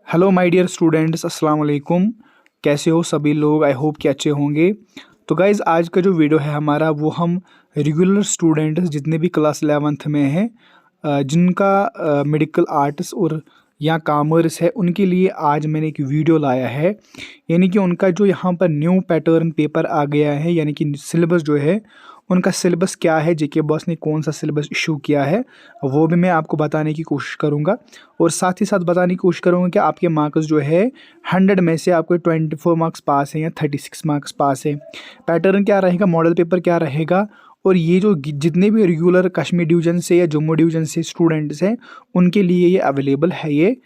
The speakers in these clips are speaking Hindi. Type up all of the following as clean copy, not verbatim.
हेलो माय डियर स्टूडेंट्स, अस्सलाम वालेकुम। कैसे हो सभी लोग? आई होप कि अच्छे होंगे। तो गाइज़, आज का जो वीडियो है हमारा वो हम रेगुलर स्टूडेंट्स जितने भी क्लास 11th में हैं, जिनका मेडिकल आर्ट्स और या कॉमर्स है, उनके लिए आज मैंने एक वीडियो लाया है। यानी कि उनका जो यहाँ पर न्यू पैटर्न पेपर आ गया है, यानी कि सिलेबस जो है उनका सिलेबस क्या है, जेके बॉस ने कौन सा सिलेबस इशू किया है, वो भी मैं आपको बताने की कोशिश करूँगा। और साथ ही साथ बताने की कोशिश करूँगा कि आपके मार्क्स जो है 100 में से आपको 24 मार्क्स पास है या 36 मार्क्स पास है। पैटर्न क्या रहेगा, मॉडल पेपर क्या रहेगा, और ये जो जितने भी रेगुलर कश्मीर डिवीज़न से या जम्मू डिवीज़न से स्टूडेंट्स हैं उनके लिए ये अवेलेबल है, ये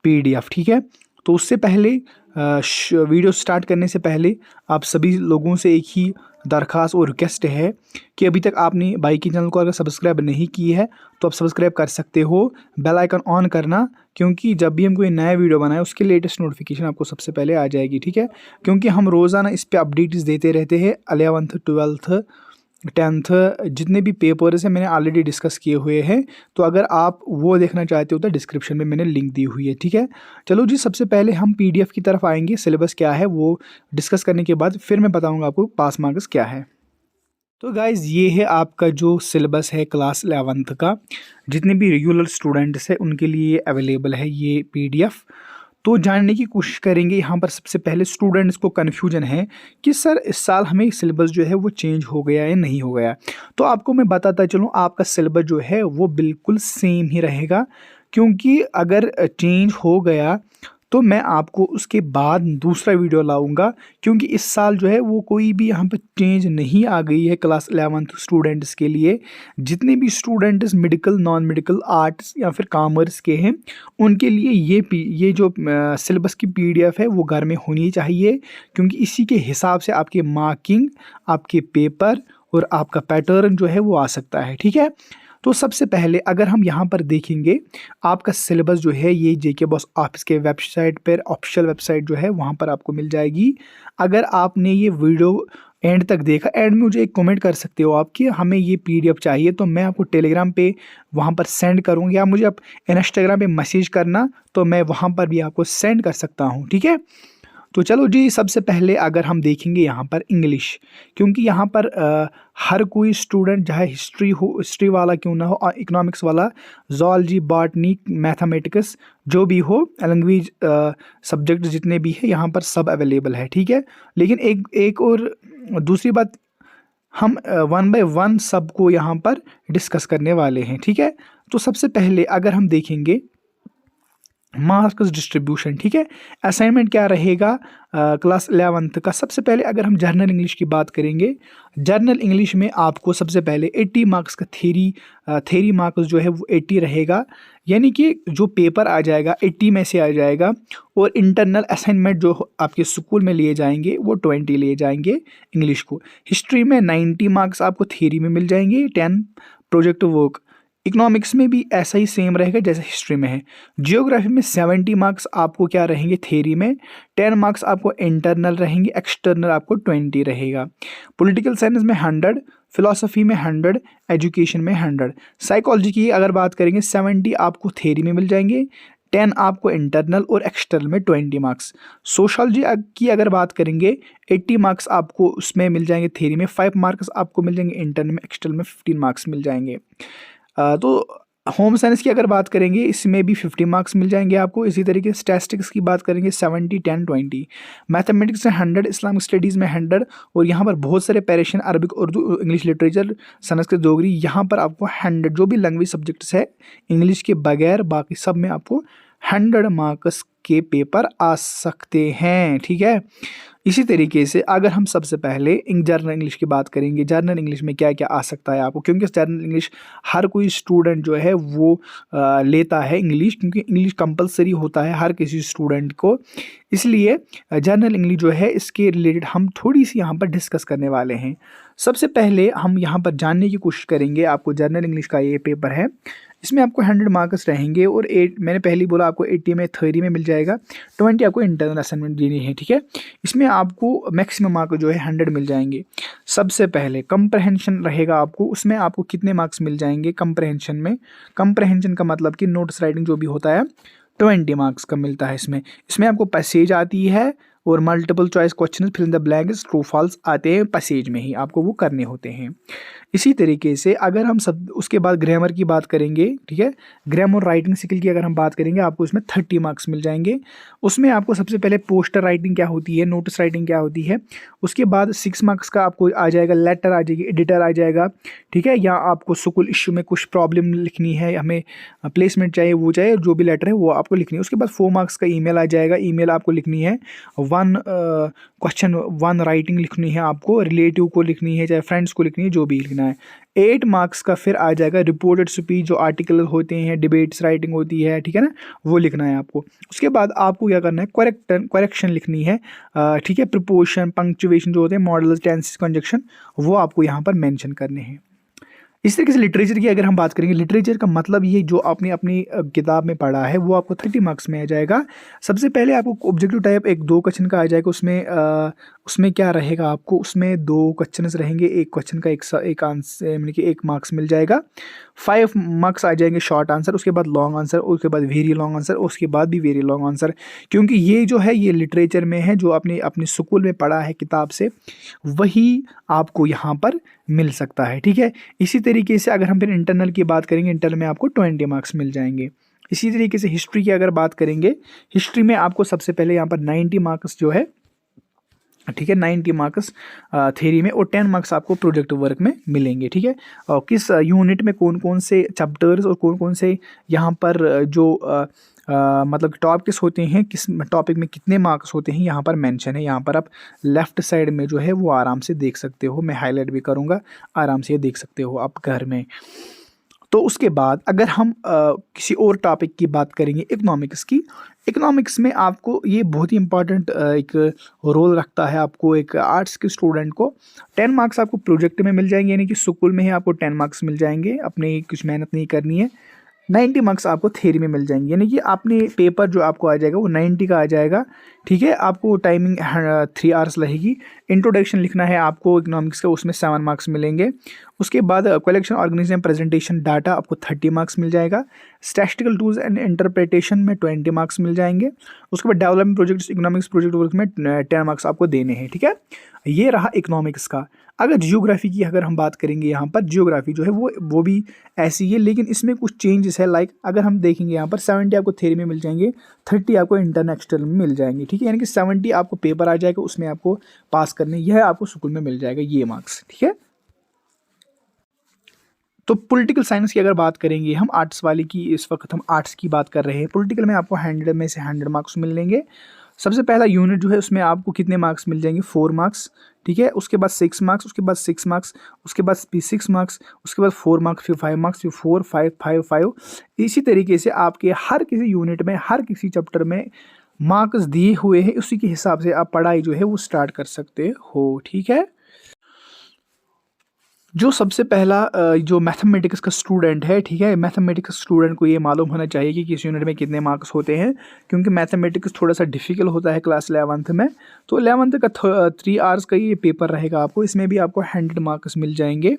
पीडीएफ। ठीक है, तो उससे पहले वीडियो स्टार्ट करने से पहले आप सभी लोगों से एक ही दरख्वास्त और रिक्वेस्ट है कि अभी तक आपने भाई के चैनल को अगर सब्सक्राइब नहीं की है तो आप सब्सक्राइब कर सकते हो, बेल आइकन ऑन करना, क्योंकि जब भी हम कोई नया वीडियो बनाए उसकी लेटेस्ट नोटिफिकेशन आपको सबसे पहले आ जाएगी। ठीक है, क्योंकि हम रोज़ाना इस पे अपडेट्स देते रहते हैं। 11th 12th 10th जितने भी पेपर्स हैं मैंने ऑलरेडी डिस्कस किए हुए हैं, तो अगर आप वो देखना चाहते हो तो डिस्क्रिप्शन में मैंने लिंक दी हुई है। ठीक है, चलो जी, सबसे पहले हम पीडीएफ की तरफ आएंगे। सिलेबस क्या है वो डिस्कस करने के बाद फिर मैं बताऊंगा आपको पास मार्क्स क्या है। तो गाइज़, ये है आपका जो सिलेबस है क्लास 11th का, जितने भी रेगुलर स्टूडेंट्स हैं उनके लिए अवेलेबल है ये पीडीएफ। तो जानने की कोशिश करेंगे। यहाँ पर सबसे पहले स्टूडेंट्स को कन्फ्यूजन है कि सर इस साल हमें सिलेबस जो है वो चेंज हो गया या नहीं हो गया। तो आपको मैं बताता चलूँ, आपका सिलेबस जो है वो बिल्कुल सेम ही रहेगा, क्योंकि अगर चेंज हो गया तो मैं आपको उसके बाद दूसरा वीडियो लाऊंगा, क्योंकि इस साल जो है वो कोई भी यहाँ पर चेंज नहीं आ गई है क्लास 11th स्टूडेंट्स के लिए। जितने भी students medical, non medical, arts या फिर कॉमर्स के हैं उनके लिए ये जो सिलेबस की पीडीएफ है वो घर में होनी चाहिए, क्योंकि इसी के हिसाब से आपके मार्किंग, आपके पेपर और आपका पैटर्न जो है वो आ सकता है। ठीक है, तो सबसे पहले अगर हम यहाँ पर देखेंगे, आपका सिलेबस जो है ये जेके बॉस ऑफिस के वेबसाइट पर, ऑफिशियल वेबसाइट जो है वहाँ पर आपको मिल जाएगी। अगर आपने ये वीडियो एंड तक देखा, एंड में मुझे एक कमेंट कर सकते हो आप कि हमें ये पीडीएफ चाहिए, तो मैं आपको टेलीग्राम पे वहाँ पर सेंड करूँगी, या मुझे आप इंस्टाग्राम पे मैसेज करना तो मैं वहाँ पर भी आपको सेंड कर सकता हूँ। ठीक है, तो चलो जी, सबसे पहले अगर हम देखेंगे यहाँ पर इंग्लिश, क्योंकि यहाँ पर हर कोई स्टूडेंट, चाहे हिस्ट्री वाला क्यों ना हो, इकोनॉमिक्स वाला, जूलॉजी, बॉटनी, मैथमेटिक्स, जो भी हो, लैंग्वेज सब्जेक्ट जितने भी है यहाँ पर सब अवेलेबल है। ठीक है, लेकिन एक और दूसरी बात, हम 1 बाय 1 सबको यहाँ पर डिस्कस करने वाले हैं। ठीक है, तो सबसे पहले अगर हम देखेंगे मार्क्स डिस्ट्रीब्यूशन। ठीक है, असाइनमेंट क्या रहेगा क्लास 11th का। सबसे पहले अगर हम जर्नल इंग्लिश की बात करेंगे, जर्नल इंग्लिश में आपको सबसे पहले 80 मार्क्स का थेरी मार्क्स जो है वो 80 रहेगा, यानी कि जो पेपर आ जाएगा 80 में से आ जाएगा, और इंटरनल असाइनमेंट जो आपके स्कूल में लिए जाएंगे वो 20 लिए जाएंगे इंग्लिश को। हिस्ट्री में 90 मार्क्स आपको थेरी में मिल जाएंगे, 10 प्रोजेक्ट वर्क। इकोनॉमिक्स में भी ऐसा ही सेम रहेगा जैसे हिस्ट्री में है। जियोग्राफी में 70 मार्क्स आपको क्या रहेंगे थ्योरी में, 10 मार्क्स आपको इंटरनल रहेंगे, एक्सटर्नल आपको 20 रहेगा। पॉलिटिकल साइंस में 100, फिलोसफी में 100, एजुकेशन में 100। साइकोलॉजी की अगर बात करेंगे 70 आपको थ्योरी में मिल जाएंगे, 10 आपको इंटरनल और एक्सटर्नल में 20 मार्क्स। सोशलॉजी की अगर बात करेंगे 80 मार्क्स आपको उसमें मिल जाएंगे थ्योरी में, 5 मार्क्स आपको मिल जाएंगे इंटरनल में, एक्सटर्नल में 15 मार्क्स मिल जाएंगे। तो होम साइंस की अगर बात करेंगे इसमें भी 50 मार्क्स मिल जाएंगे आपको। इसी तरीके से स्टैटिस्टिक्स की बात करेंगे 70, 10, 20। मैथमेटिक्स में 100, इस्लामिक स्टडीज़ में 100, और यहाँ पर बहुत सारे Persian, Arabic, Urdu, English literature, Sanskrit, Dogri, यहाँ पर आपको 100 जो भी लैंग्वेज सब्जेक्ट्स है इंग्लिश के बगैर बाकी सब में आपको 100 मार्क्स के पेपर आ सकते हैं। ठीक है, इसी तरीके से अगर हम सबसे पहले जर्नल इंग्लिश की बात करेंगे, जर्नल इंग्लिश में क्या क्या आ सकता है आपको, क्योंकि जर्नल इंग्लिश हर कोई स्टूडेंट जो है वो लेता है इंग्लिश, क्योंकि इंग्लिश कंपलसरी होता है हर किसी स्टूडेंट को, इसलिए जर्नल इंग्लिश जो है इसके रिलेटेड हम थोड़ी सी यहाँ पर डिस्कस करने वाले हैं। सबसे पहले हम यहाँ पर जानने की कोशिश करेंगे, आपको जर्नल इंग्लिश का ये पेपर है, इसमें आपको 100 मार्क्स रहेंगे, और 8 मैंने पहले ही बोला आपको 80 में थ्योरी में मिल जाएगा, 20 आपको इंटरनल असाइनमेंट देनी है। ठीक है, इसमें आपको मैक्सिमम मार्क्स जो है 100 मिल जाएंगे। सबसे पहले कंप्रहेंशन रहेगा आपको, उसमें आपको कितने मार्क्स मिल जाएंगे कंप्रहेंशन में। कंप्रहेंशन का मतलब कि नोट्स राइटिंग जो भी होता है, 20 मार्क्स का मिलता है। इसमें इसमें आपको पैसेज आती है और multiple choice question fill in the blanks true false आते हैं पैसेज में ही, आपको वो करने होते हैं। इसी तरीके से अगर हम सब उसके बाद ग्रामर की बात करेंगे, ठीक है, ग्रामर राइटिंग स्किल की अगर हम बात करेंगे, आपको इसमें 30 मार्क्स मिल जाएंगे। उसमें आपको सबसे पहले पोस्टर राइटिंग क्या होती है, नोटिस राइटिंग क्या होती है, उसके बाद 6 मार्क्स का आपको आ जाएगा, लेटर आ जाएगी, एडिटर आ जाएगा, ठीक है, या आपको स्कूल इश्यू में कुछ प्रॉब्लम लिखनी है, हमें प्लेसमेंट चाहिए, वो चाहिए, जो भी लेटर है वो आपको लिखनी है। उसके बाद 4 मार्क्स का ईमेल आ जाएगा, ईमेल आपको लिखनी है, 1 क्वेश्चन 1 राइटिंग लिखनी है, आपको रिलेटिव को लिखनी है, चाहे फ्रेंड्स को लिखनी है, जो भी लिखना है। 8 मार्क्स का फिर आ जाएगा रिपोर्टेड स्पीच, जो आर्टिकल होते हैं, डिबेट्स राइटिंग होती है, ठीक है ना, वो लिखना है आपको। उसके बाद आपको क्या करना है, करेक्शन लिखनी है, ठीक है, प्रिपोजिशन पंक्चुएशन जो होते हैं, मॉडल्स टेंसेस कंजक्शन, वो आपको यहाँ पर मेंशन करने हैं। इस तरीके से लिटरेचर की अगर हम बात करेंगे, लिटरेचर का मतलब ये जो आपने अपनी किताब में पढ़ा है वो आपको 30 मार्क्स में आ जाएगा। सबसे पहले आपको ऑब्जेक्टिव टाइप एक 2 क्वेश्चन का आ जाएगा, उसमें क्या रहेगा, आपको उसमें 2 क्वेश्चन रहेंगे, एक क्वेश्चन का एक आंसर यानी कि 1 मार्क्स मिल जाएगा। 5 मार्क्स आ जाएंगे शॉर्ट आंसर, उसके बाद लॉन्ग आंसर, उसके बाद वेरी लॉन्ग आंसर, उसके बाद भी वेरी लॉन्ग आंसर, क्योंकि ये जो है ये लिटरेचर में है, जो आपने अपने स्कूल में पढ़ा है किताब से, वही आपको यहाँ पर मिल सकता है, ठीक है। इसी तरीके से अगर हम फिर इंटरनल की बात करेंगे, इंटरनल में आपको 20 मार्क्स मिल जाएंगे। इसी तरीके से हिस्ट्री की अगर बात करेंगे, हिस्ट्री में आपको सबसे पहले यहाँ पर 90 मार्क्स जो है, ठीक है, 90 मार्क्स थ्योरी में और 10 मार्क्स आपको प्रोजेक्ट वर्क में मिलेंगे, ठीक है। और किस यूनिट में कौन कौन से चैप्टर्स और कौन कौन से यहाँ पर जो मतलब टॉपिक्स होते हैं, किस टॉपिक में कितने मार्क्स होते हैं, यहाँ पर मेंशन है। यहाँ पर आप लेफ्ट साइड में जो है वो आराम से देख सकते हो, मैं हाईलाइट भी करूँगा, आराम से ये देख सकते हो आप घर में। तो उसके बाद अगर हम किसी और टॉपिक की बात करेंगे, इकोनॉमिक्स की, इकोनॉमिक्स में आपको ये बहुत ही इंपॉर्टेंट एक रोल रखता है। आपको एक आर्ट्स के स्टूडेंट को 10 मार्क्स आपको प्रोजेक्ट में मिल जाएंगे, यानी कि स्कूल में ही आपको 10 मार्क्स मिल जाएंगे, अपनी कुछ मेहनत नहीं करनी है। 90 मार्क्स आपको थ्योरी में मिल जाएंगे, यानी कि आपने पेपर जो आपको आ जाएगा वो 90 का आ जाएगा, ठीक है। आपको टाइमिंग 3 आवर्स रहेगी। इंट्रोडक्शन लिखना है आपको इकोनॉमिक्स का, उसमें 7 मार्क्स मिलेंगे। उसके बाद कलेक्शन ऑर्गेनाइजेशन प्रेजेंटेशन डाटा आपको 30 मार्क्स मिल जाएगा। स्टैटिस्टिकल टूल्स एंड इंटरप्रिटेशन में 20 मार्क्स मिल जाएंगे। उसके बाद development projects economics project work में 10 मार्क्स आपको देने हैं, ठीक है। ये रहा इकोनॉमिक्स का। अगर जियोग्राफी की अगर हम बात करेंगे, यहाँ पर जियोग्राफी जो है वो भी ऐसी है, लेकिन इसमें कुछ चेंजेस है। लाइक अगर हम देखेंगे यहाँ पर 70 आपको थ्योरी में मिल जाएंगे, 30 आपको इंटरनेशनल में मिल जाएंगे, ठीक है। यानी कि 70 आपको पेपर आ जाएगा, उसमें आपको पास करने, यह आपको स्कूल में मिल जाएगा ये मार्क्स, ठीक है। तो पॉलिटिकल साइंस की अगर बात करेंगे हम, आर्ट्स वाले की, इस वक्त हम आर्ट्स की बात कर रहे हैं। पॉलिटिकल में आपको 100 में से 100 मार्क्स मिलेंगे। सबसे पहला यूनिट जो है उसमें आपको कितने मार्क्स मिल जाएंगे, 4 मार्क्स, ठीक है। उसके बाद 6 मार्क्स, उसके बाद 6 मार्क्स, उसके बाद भी 6 मार्क्स, उसके बाद 4 मार्क्स, फिर 5 मार्क्स, फिर 4 5 5 5। इसी तरीके से आपके हर किसी यूनिट में, हर किसी चैप्टर में मार्क्स दिए हुए हैं, उसी के हिसाब से आप पढ़ाई जो है वो स्टार्ट कर सकते हो, ठीक है। जो सबसे पहला जो मैथमेटिक्स का स्टूडेंट है, ठीक है, मैथमेटिक्स स्टूडेंट को ये मालूम होना चाहिए कि किस यूनिट में कितने मार्क्स होते हैं, क्योंकि मैथमेटिक्स थोड़ा सा डिफिकल्ट होता है क्लास 11th में। तो 11th का 3 आवर्स का ये पेपर रहेगा आपको, इसमें भी आपको 100 मार्क्स मिल जाएंगे।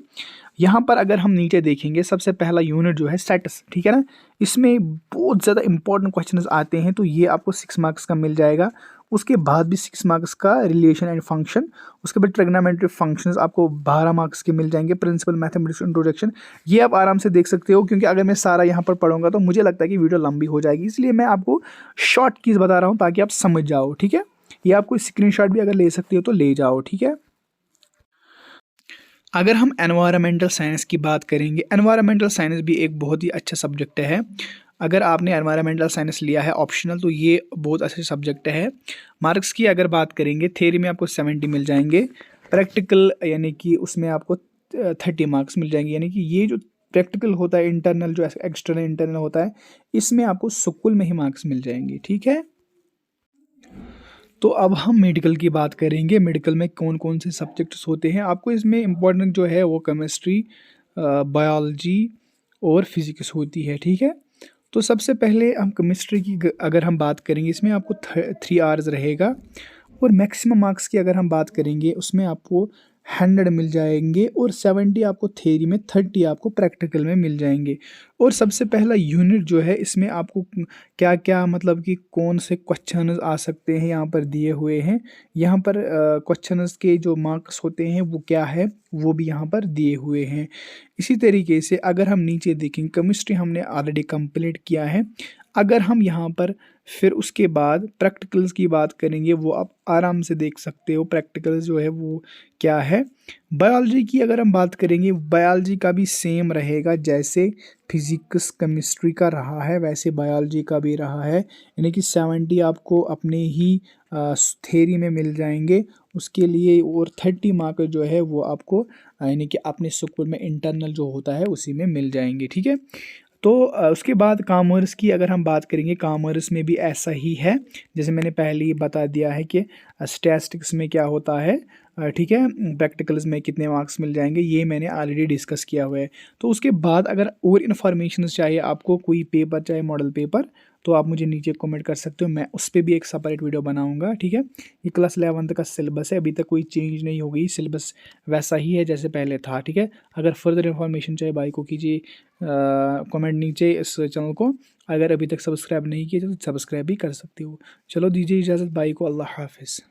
यहाँ पर अगर हम नीचे देखेंगे, सबसे पहला यूनिट जो है स्टैटिस, ठीक है ना, इसमें बहुत ज़्यादा इंपॉर्टेंट क्वेश्चंस आते हैं, तो ये आपको 6 मार्क्स का मिल जाएगा। उसके बाद भी 6 मार्क्स का रिलेशन एंड फंक्शन, उसके बाद ट्रिग्नोमेट्री फंक्शंस आपको 12 मार्क्स के मिल जाएंगे। प्रिंसिपल मैथमेटिक्स इंट्रोडक्शन, ये आप आराम से देख सकते हो, क्योंकि अगर मैं सारा यहाँ पर पढ़ूंगा तो मुझे लगता है कि वीडियो लंबी हो जाएगी, इसलिए मैं आपको शॉर्ट कीज बता रहा हूँ ताकि आप समझ जाओ, ठीक है। ये आपको स्क्रीनशॉट भी अगर ले सकते हो तो ले जाओ, ठीक है। अगर हम एनवायरमेंटल साइंस की बात करेंगे, एनवायरमेंटल साइंस भी एक बहुत ही अच्छा सब्जेक्ट है। अगर आपने एनवायरमेंटल साइंस लिया है ऑप्शनल, तो ये बहुत अच्छे सब्जेक्ट है। मार्क्स की अगर बात करेंगे, थ्योरी में आपको 70 मिल जाएंगे, प्रैक्टिकल यानी कि उसमें आपको 30 मार्क्स मिल जाएंगे। यानी कि ये जो प्रैक्टिकल होता है, इंटरनल जो एक्सटर्नल इंटरनल होता है, इसमें आपको स्कूल में ही मार्क्स मिल जाएंगे, ठीक है। तो अब हम मेडिकल की बात करेंगे। मेडिकल में कौन कौन से सब्जेक्ट्स होते हैं, आपको इसमें इम्पोर्टेंट जो है वो केमिस्ट्री, बायोलॉजी और फिजिक्स होती है, ठीक है। तो सबसे पहले हम केमिस्ट्री की अगर हम बात करेंगे, इसमें आपको 3 आवर्स रहेगा। और मैक्सिमम मार्क्स की अगर हम बात करेंगे, उसमें आपको 100 मिल जाएंगे और 70 आपको थ्योरी में, 30 आपको प्रैक्टिकल में मिल जाएंगे। और सबसे पहला यूनिट जो है इसमें आपको क्या क्या मतलब कि कौन से क्वेश्चंस आ सकते हैं यहाँ पर दिए हुए हैं। यहाँ पर क्वेश्चंस के जो मार्क्स होते हैं वो क्या है वो भी यहाँ पर दिए हुए हैं। इसी तरीके से अगर हम नीचे देखें, केमिस्ट्री हमने ऑलरेडी कंप्लीट किया है। अगर हम यहाँ पर फिर उसके बाद प्रैक्टिकल्स की बात करेंगे, वो आप आराम से देख सकते हो प्रैक्टिकल्स जो है वो क्या है। बायोलॉजी की अगर हम बात करेंगे, बायोलॉजी का भी सेम रहेगा, जैसे फिजिक्स केमिस्ट्री का रहा है वैसे बायोलॉजी का भी रहा है। यानी कि 70 आपको अपने ही थेरी में मिल जाएंगे उसके लिए, और 30 मार्क जो है वो आपको यानी कि अपने स्कूल में इंटरनल जो होता है उसी में मिल जाएंगे। ठीक है। तो उसके बाद कॉमर्स की अगर हम बात करेंगे, कॉमर्स में भी ऐसा ही है जैसे मैंने पहले ही बता दिया है कि स्टैटिस्टिक्स में क्या होता है। ठीक है। प्रैक्टिकल्स में कितने मार्क्स मिल जाएंगे ये मैंने ऑलरेडी डिस्कस किया हुआ है। तो उसके बाद अगर और इन्फॉर्मेशन चाहिए आपको, कोई पेपर चाहे मॉडल पेपर, तो आप मुझे नीचे कमेंट कर सकते हो, मैं उस पर भी एक सेपरेट वीडियो बनाऊंगा। ठीक है। ये क्लास 11th का सिलेबस है, अभी तक कोई चेंज नहीं हो गई, सिलेबस वैसा ही है जैसे पहले था। ठीक है। अगर फर्दर इन्फॉर्मेशन चाहिए भाई को कीजिए कमेंट नीचे इस चैनल को। अगर अभी तक सब्सक्राइब नहीं किया तो सब्सक्राइब भी कर सकते हो। चलो दीजिए इजाज़त, भाई को अल्लाह हाफिज़।